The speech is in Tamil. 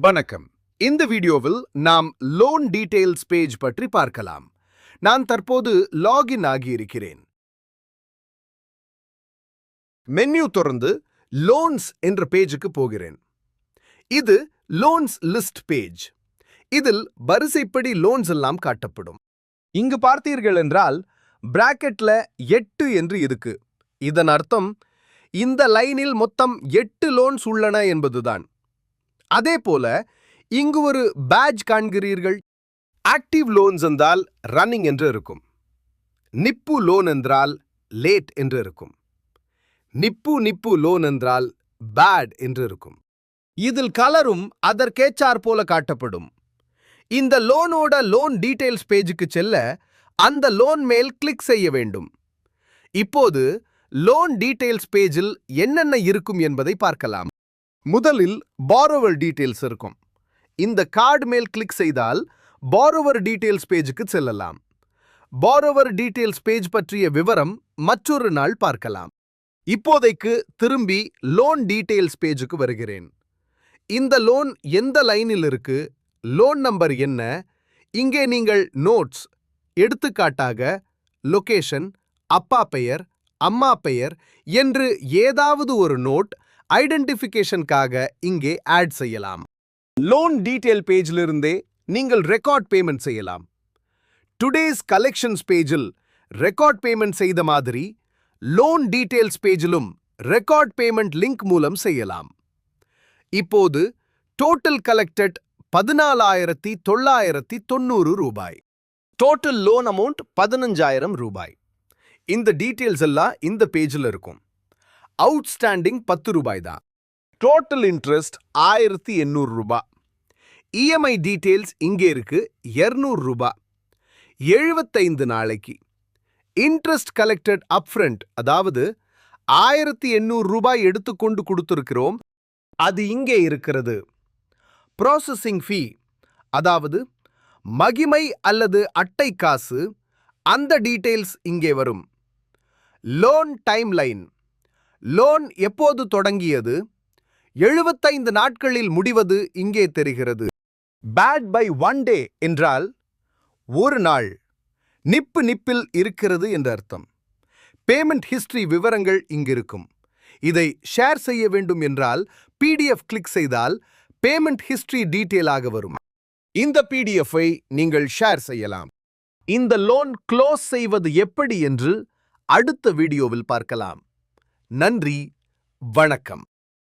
வணக்கம். இந்த வீடியோவில் நாம் லோன் டீடைல்ஸ் பேஜ் பற்றி பார்க்கலாம். நான் தற்போது லாகின் ஆகியிருக்கிறேன். மெனு திறந்து லோன்ஸ் என்ற பேஜுக்கு போகிறேன். இது லோன்ஸ் லிஸ்ட் பேஜ். இதில் வரிசைப்படி லோன்ஸ் எல்லாம் காட்டப்படும். இங்கு பார்த்தீர்கள் என்றால் பிராக்கெட்ல 8 என்று இருக்கு. இதன் அர்த்தம் இந்த லைனில் மொத்தம் 8 லோன்ஸ் உள்ளன என்பதுதான். அதே போல இங்கு ஒரு பேட்ச் காண்கிறீர்கள். ஆக்டிவ் லோன்ஸ் என்றால் ரன்னிங் என்று இருக்கும். நிப்பு லோன் என்றால் லேட் என்று இருக்கும். நிப்பு லோன் என்றால் பேட் என்று இருக்கும். இதில் கலரும் அதற்கேற்றாற் போல காட்டப்படும். இந்த லோனோட லோன் டீடைல்ஸ் பேஜுக்கு செல்ல அந்த லோன் மேல் கிளிக் செய்ய வேண்டும். இப்போது லோன் டீடைல்ஸ் பேஜில் என்னென்ன இருக்கும் என்பதை பார்க்கலாம். முதலில் பாரோவர் டீடைல்ஸ் இருக்கும். இந்த கார்டு மேல் கிளிக் செய்தால் பாரோவர் டீடைல்ஸ் பேஜுக்கு செல்லலாம். பாரோவர் டீடைல்ஸ் பேஜ் பற்றிய விவரம் மற்றொரு நாள் பார்க்கலாம். இப்போதைக்கு திரும்பி லோன் டீடைல்ஸ் பேஜுக்கு வருகிறேன். இந்த லோன் எந்த லைனில் இருக்கு, லோன் நம்பர் என்ன, இங்கே நீங்கள் நோட்ஸ், எடுத்துக்காட்டாக லொகேஷன், அப்பா பெயர், அம்மா பெயர் என்று ஏதாவது ஒரு நோட் ஐடென்டிஃபிகேஷனுக்காக இங்கே ஆட் செய்யலாம். லோன் டீடைல் பேஜிலிருந்தே நீங்கள் ரெக்கார்ட் பேமெண்ட் செய்யலாம். டுடேஸ் கலெக்ஷன்ஸ் பேஜில் ரெக்கார்ட் பேமெண்ட் செய்த மாதிரி லோன் டீடைல்ஸ் பேஜிலும் ரெக்கார்ட் பேமெண்ட் லிங்க் மூலம் செய்யலாம். இப்போது டோட்டல் கலெக்டட் 14,990 ரூபாய். டோட்டல் லோன் அமௌண்ட் 15,000 ரூபாய். இந்த டீடைல்ஸ் எல்லாம் இந்த பேஜில் இருக்கும். அவுட்ஸ்டாண்டிங் 10 ரூபாய் தான். டோட்டல் இன்ட்ரெஸ்ட் 1,800 ரூபாய். இஎம்ஐ டீடைல்ஸ் இங்கே இருக்கு 200 ரூபாய். 75 நாளைக்கு. இன்ட்ரெஸ்ட் கலெக்டட் அப்ஃப்ரண்ட், அதாவது 1,800 ரூபாய் எடுத்துக்கொண்டு கொடுத்திருக்கிறோம், அது இங்கே இருக்கிறது. ப்ராசஸிங் ஃபீ, அதாவது மகிமை அல்லது அட்டை காசு, அந்த டீடைல்ஸ் இங்கே வரும். லோன் டைம்லைன், லோன் எப்போது தொடங்கியது, 75 நாட்களில் முடிவது இங்கே தெரிகிறது. பேட் பை 1 டே என்றால் ஒரு நாள். நிப்பில் இருக்கிறது என்ற அர்த்தம். பேமெண்ட் ஹிஸ்டரி விவரங்கள் இங்கிருக்கும். இதை ஷேர் செய்ய வேண்டும் என்றால் PDF கிளிக் செய்தால் பேமெண்ட் ஹிஸ்டரி டீட்டெயிலாக வரும். இந்த PDF-ஐ நீங்கள் ஷேர் செய்யலாம். இந்த லோன் க்ளோஸ் செய்வது எப்படி என்று அடுத்த வீடியோவில் பார்க்கலாம். நன்றி, வணக்கம்.